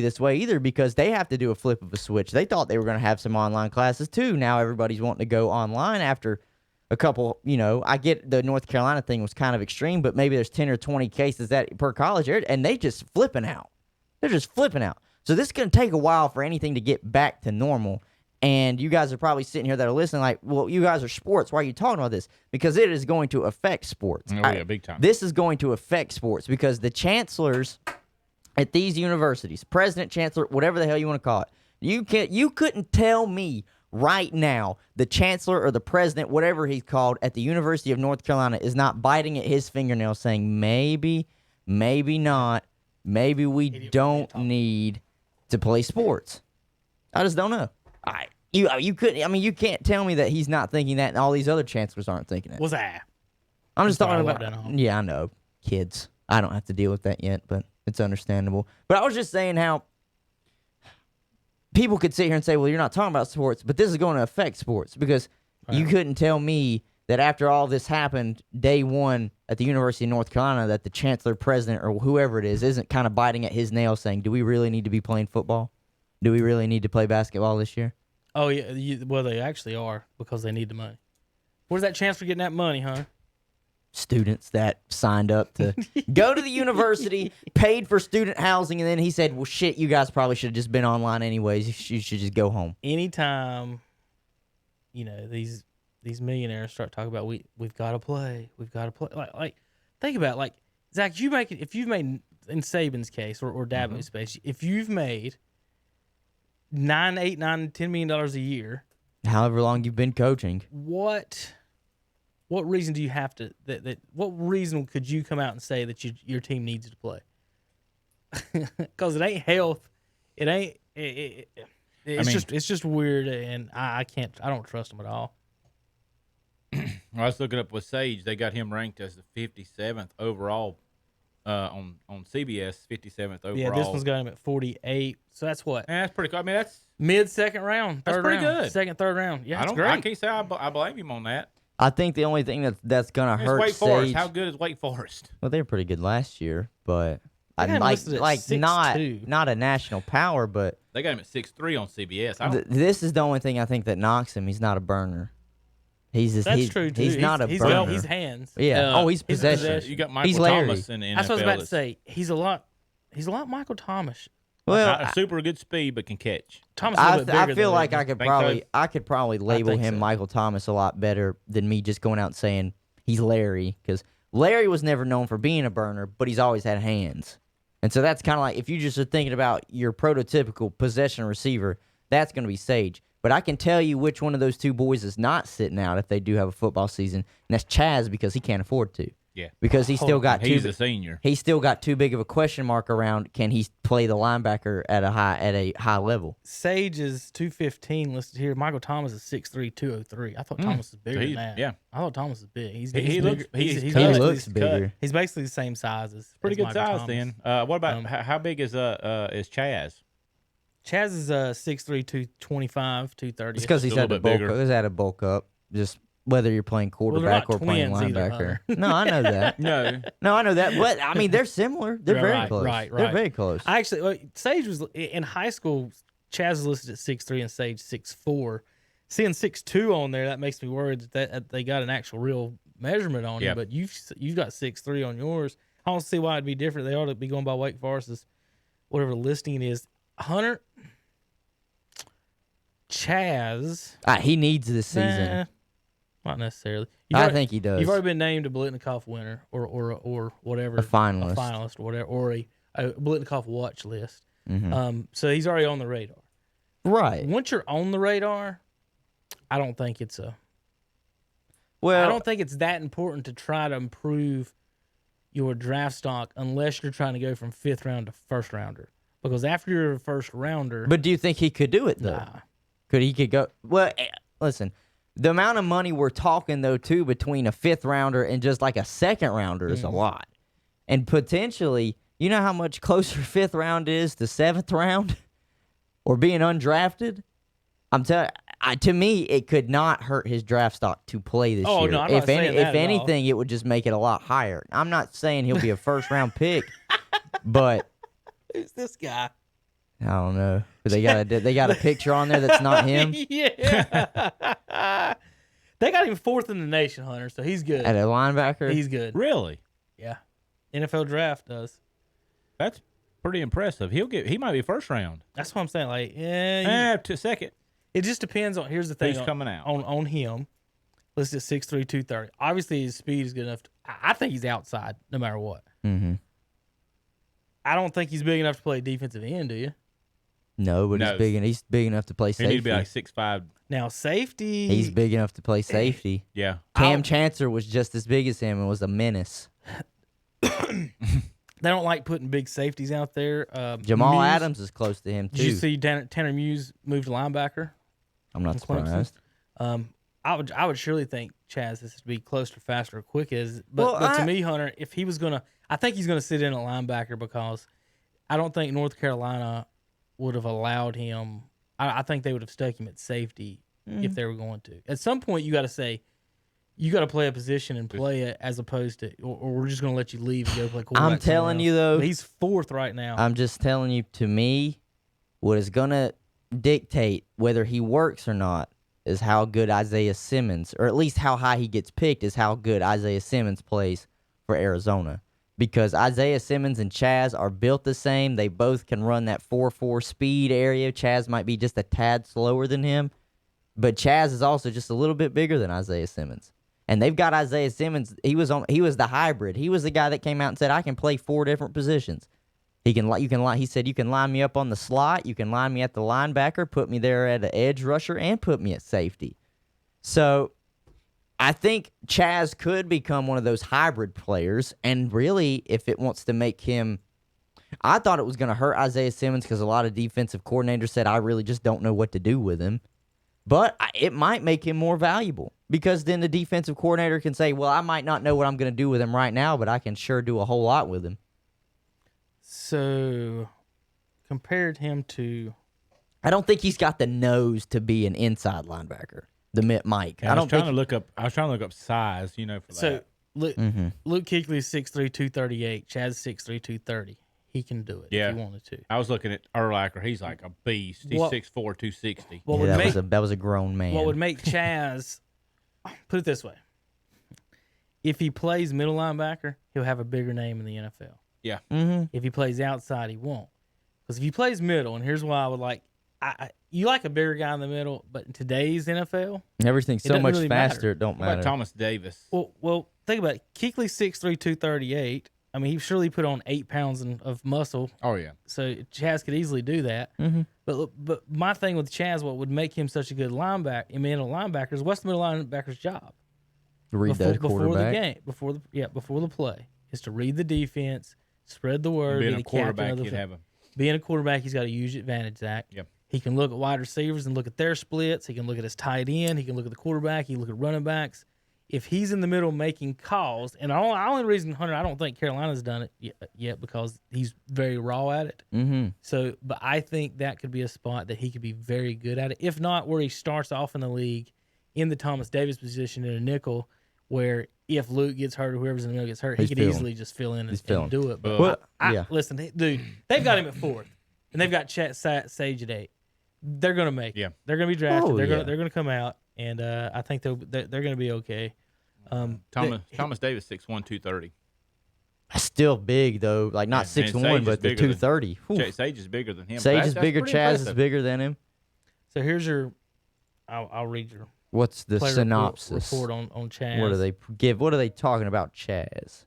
this way either because they have to do a flip of a switch. They thought they were going to have some online classes too. Now everybody's wanting to go online after a couple, I get the North Carolina thing was kind of extreme, but maybe there's 10 or 20 cases per college area, and they just flipping out. They're just flipping out. So this is going to take a while for anything to get back to normal. And you guys are probably sitting here that are listening like, well, you guys are sports. Why are you talking about this? Because it is going to affect sports. Oh, yeah, big time. This is going to affect sports because the chancellors at these universities, president, chancellor, whatever the hell you want to call it, you couldn't tell me right now the chancellor or the president, whatever he's called, at the University of North Carolina is not biting at his fingernail saying maybe not, maybe we don't need to play sports. I just don't know. You couldn't. I mean, you can't tell me that he's not thinking that, and all these other chancellors aren't thinking it. What's that? I'm just talking about. Yeah, I know, kids. I don't have to deal with that yet, but it's understandable. But I was just saying how people could sit here and say, "Well, you're not talking about sports," but this is going to affect sports because you couldn't tell me that after all this happened, day one at the University of North Carolina, that the chancellor, president, or whoever it is, isn't kind of biting at his nail, saying, "Do we really need to be playing football? Do we really need to play basketball this year?" Oh, yeah. Well, they actually are because they need the money. Where's that chance for getting that money, huh? Students that signed up to go to the university, paid for student housing, and then he said, well, shit, you guys probably should have just been online anyways. You should just go home. Anytime, these millionaires start talking about we've got to play. Like think about it. Like, Zach, if you've made, in Saban's case or Dabo's space, if you've made $8, $9, $10 million a year, however long you've been coaching, what reason do you have to what reason could you come out and say that your team needs to play? Because it ain't health, it's just weird, and I don't trust them at all. I was looking up with Sage. They got him ranked as the 57th overall on CBS, 57th overall. Yeah, this one's got him at 48. So that's what? Yeah, that's pretty cool. I mean, that's mid-second round. That's pretty good. Second, third round. Yeah, that's great. I can't say I blame him on that. I think the only thing that's going to hurt Wake Forest. Sage. How good is Wake Forest? Well, they were pretty good last year, but not a national power, but they got him at 6'3" on CBS. This is the only thing I think that knocks him. He's not a burner. That's true too. He's not a burner. Well, he's hands. Yeah. He's possession. You got Michael Thomas in the NFL. That's what I was about to say. He's a lot Michael Thomas. Well, not a super good speed, but can catch. Thomas. I feel like I could probably label him Michael Thomas a lot better than me just going out and saying he's Larry, because Larry was never known for being a burner, but he's always had hands. And so that's kind of like, if you just are thinking about your prototypical possession receiver, that's going to be Sage. But I can tell you which one of those two boys is not sitting out if they do have a football season, and that's Chaz, because he can't afford to. Yeah. Because he's he's a senior. He's still got too big of a question mark around, can he play the linebacker at a high level? Sage is 215 listed here. Michael Thomas is 6'3", 203. I thought Thomas was bigger than that. Yeah. I thought Thomas was big. He looks bigger. He's basically the same size as pretty good Michael size Thomas. then. What about how big is Chaz? Chaz is 6'3", 225, 230. It's because he's had to bulk up. Just whether you're playing quarterback or playing linebacker. No, I know that. No, I know that. But I mean, they're similar. They're very close. Right. They're very close. Sage was in high school. Chaz was listed at 6'3" and Sage 6'4". Seeing 6'2" on there, that makes me worried that they got an actual real measurement on him. But you've got 6'3" on yours. I don't see why it'd be different. They ought to be going by Wake Forest's whatever the listing is. Hunter, Chaz. He needs this season. Not necessarily. I think he does. You've already been named a Blitnikoff winner or whatever. A finalist. Or whatever. Or a Blitnikoff watch list. Mm-hmm. So he's already on the radar. Right. Once you're on the radar, I don't think it's I don't think it's that important to try to improve your draft stock unless you're trying to go from 5th round to first rounder. Because after you're a first rounder. But do you think he could do it, though? Nah. Could go? Well, listen, the amount of money we're talking, though, too, between a 5th rounder and just like a 2nd rounder is a lot. And potentially, you know how much closer 5th round is to 7th round or being undrafted? I'm telling you, to me, it could not hurt his draft stock to play this year. No, I'm not saying that if anything, it would just make it a lot higher. I'm not saying he'll be a first-round pick, but... Who's this guy? I don't know. But they got a picture on there that's not him Yeah. They got him 4th in the nation, Hunter, so he's good. at a linebacker. He's good. Really? Yeah. NFL draft does. That's pretty impressive. He might be first round. That's what I'm saying. Like, yeah, To second. it just depends on. Here's the thing. Who's coming out? On him? Listed 6'3", 230. Obviously, his speed is good enough. I think he's outside no matter what. Mm-hmm. I don't think he's big enough to play defensive end. Do you? No, but No. he's big enough to play He safety. need to be like 6'5". Now safety. He's big enough to play safety. Yeah. Cam Chancellor was just as big as him and was a menace. They don't like putting big safeties out there. Jamal Muse, Adams is close to him too. Did you see Tanner Muse move to linebacker? I'm not from Clemson? surprised. I would surely think Chaz this would be closer, faster, quick as. Well, But to me, Hunter, if he was gonna, I think he's gonna sit in at linebacker because I don't think North Carolina would have allowed him. I think they would have stuck him at safety if they were going to. At some point, you got to say, you got to play a position and play it as opposed to, or we're just going to let you leave and go play quarterback. I'm telling you, else. though. But he's 4th right now. I'm just telling you, to me, what is going to dictate whether he works or not is how good Isaiah Simmons, or at least how high he gets picked, is how good Isaiah Simmons plays for Arizona. Because Isaiah Simmons and Chaz are built the same. They both can run that 4.4 speed area. Chaz might be just a tad slower than him. But Chaz is also just a little bit bigger than Isaiah Simmons. And they've got Isaiah Simmons. He was the hybrid. He was the guy that came out and said, I can play 4 different positions. He said, you can line me up on the slot, you can line me at the linebacker, put me there at an edge rusher, and put me at safety. So I think Chaz could become one of those hybrid players, and really, if it wants to make him, I thought it was going to hurt Isaiah Simmons because a lot of defensive coordinators said, I really just don't know what to do with him. But it might make him more valuable because then the defensive coordinator can say, well, I might not know what I'm going to do with him right now, but I can sure do a whole lot with him. So, compared him to, I don't think he's got the nose to be an inside linebacker. Mike. Yeah, I was trying to look up size, for that. Luke Kuechly is 6'3", 238. Chaz is 6'3", 230. He can do it if he wanted to. I was looking at Urlacher. He's like a beast. He's 6'4", 260. That was a grown man. What would make Chaz, put it this way, if he plays middle linebacker, he'll have a bigger name in the NFL. Yeah. Mm-hmm. If he plays outside, he won't. Because if he plays middle, and here's why I would like, you like a bigger guy in the middle, but in today's NFL, everything's so much really faster, matter. it don't What matter. about Thomas Davis? Well, think about it. Kuechly 6'3", 238. I mean, he surely put on 8 pounds of muscle. Oh, yeah. So Chaz could easily do that. Mm-hmm. But my thing with Chaz, what would make him such a good middle linebacker is what's the middle linebacker's job? Read that quarterback. Before the game, before the play, is to read the defense, spread the word, Being be a the captain of quarterback, the Being a quarterback, he's got a huge advantage, Zach. Yep. He can look at wide receivers and look at their splits. He can look at his tight end. He can look at the quarterback. He can look at running backs. If he's in the middle making calls, and the only reason, Hunter, I don't think Carolina's done it yet because he's very raw at it. Mm-hmm. So, but I think that could be a spot that he could be very good at it. If not, where he starts off in the league in the Thomas Davis position in a nickel, where if Luke gets hurt or whoever's in the middle gets hurt, he could easily just fill in and do it. But listen, dude, they've got him at 4th, and they've got Sage at 8. They're gonna make it. Yeah. They're gonna be drafted. They're gonna come out, and I think they're gonna be okay. Thomas Davis 6'1", 230. That's still big though, like not 6'1", but the 230. Sage is bigger than him. Sage is bigger. Chaz is bigger than him. So here's your. I'll read your. What's the synopsis report on Chaz? What do they give? What are they talking about, Chaz?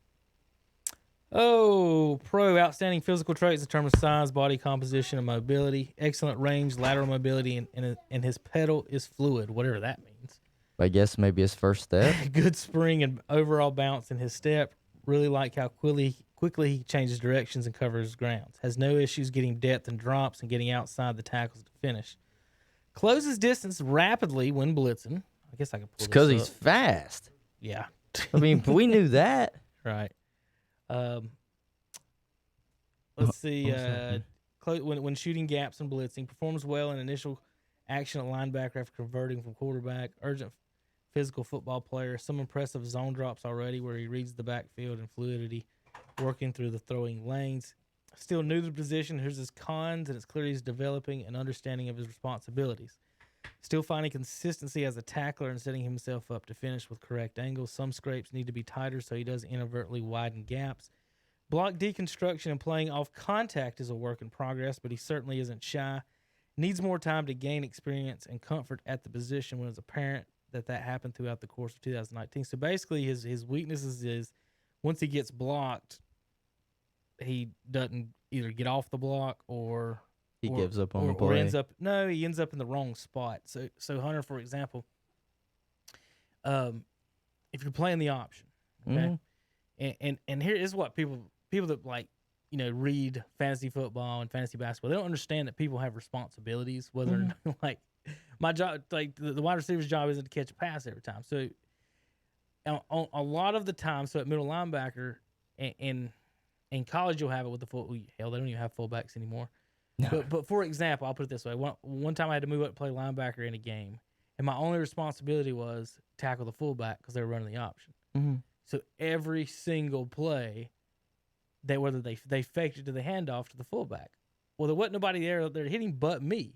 Oh, pro, outstanding physical traits in terms of size, body composition, and mobility. Excellent range, lateral mobility, and his pedal is fluid, whatever that means. I guess maybe his first step. Good spring and overall bounce in his step. Really like how quickly he changes directions and covers grounds. Has no issues getting depth and drops and getting outside the tackles to finish. Closes distance rapidly when blitzing. I guess I can pull this up. Because he's fast. Yeah. I mean, we knew that. Right. Let's see. When shooting gaps and blitzing, performs well in initial action at linebacker after converting from quarterback. Urgent physical football player. Some impressive zone drops already where he reads the backfield and fluidity, working through the throwing lanes. Still new to the position. Here's his cons, and it's clear he's developing an understanding of his responsibilities. Still finding consistency as a tackler and setting himself up to finish with correct angles. Some scrapes need to be tighter so he doesn't inadvertently widen gaps. Block deconstruction and playing off contact is a work in progress, but he certainly isn't shy. Needs more time to gain experience and comfort at the position when it's apparent that happened throughout the course of 2019. So basically his weaknesses is once he gets blocked, he doesn't either get off the block or He gives up on the or play. he ends up in the wrong spot. So Hunter, for example, if you're playing the option, okay, and here is what people that like, read fantasy football and fantasy basketball, they don't understand that people have responsibilities. Whether or not, like my job, like the wide receiver's job isn't to catch a pass every time. So on a lot of the time, so at middle linebacker and in college you'll have it with the full. Hell, they don't even have fullbacks anymore. No. But for example, I'll put it this way: one time I had to move up to play linebacker in a game, and my only responsibility was tackle the fullback because they were running the option. Mm-hmm. So every single play, whether they faked it to the handoff to the fullback. Well, there wasn't nobody there hitting but me.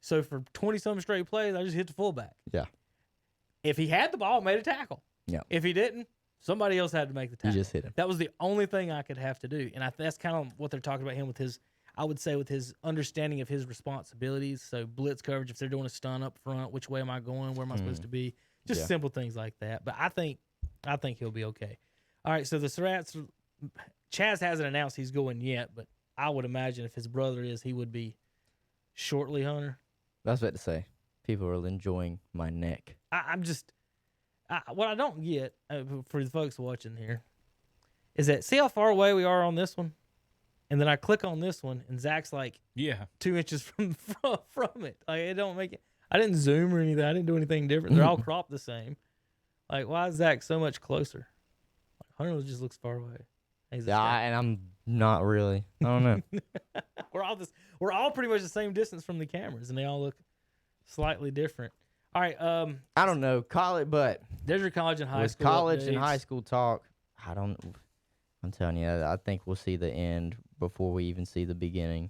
So for 20-some straight plays, I just hit the fullback. Yeah. If he had the ball, I made a tackle. Yeah. If he didn't, somebody else had to make the tackle. You just hit him. That was the only thing I could have to do. And that's kind of what they're talking about him with his, I would say, with his understanding of his responsibilities. So blitz coverage, if they're doing a stun up front, which way am I going? Where am I supposed to be? Just simple things like that. But I think he'll be okay. All right, so the Surratts, Chaz hasn't announced he's going yet, but I would imagine if his brother is, he would be shortly, Hunter. I was about to say, people are enjoying my neck. What I don't get for the folks watching here is that see how far away we are on this one, and then I click on this one, and Zach's like 2 inches from it. Like it don't make it. I didn't zoom or anything. I didn't do anything different. They're all cropped the same. Like why is Zach so much closer? Like Hunter just looks far away. Yeah, and I'm not really. I don't know. We're all pretty much the same distance from the cameras, and they all look slightly different. All right. I don't know college, but there's your college and high school. College updates. and high school talk. I'm telling you, I think we'll see the end before we even see the beginning.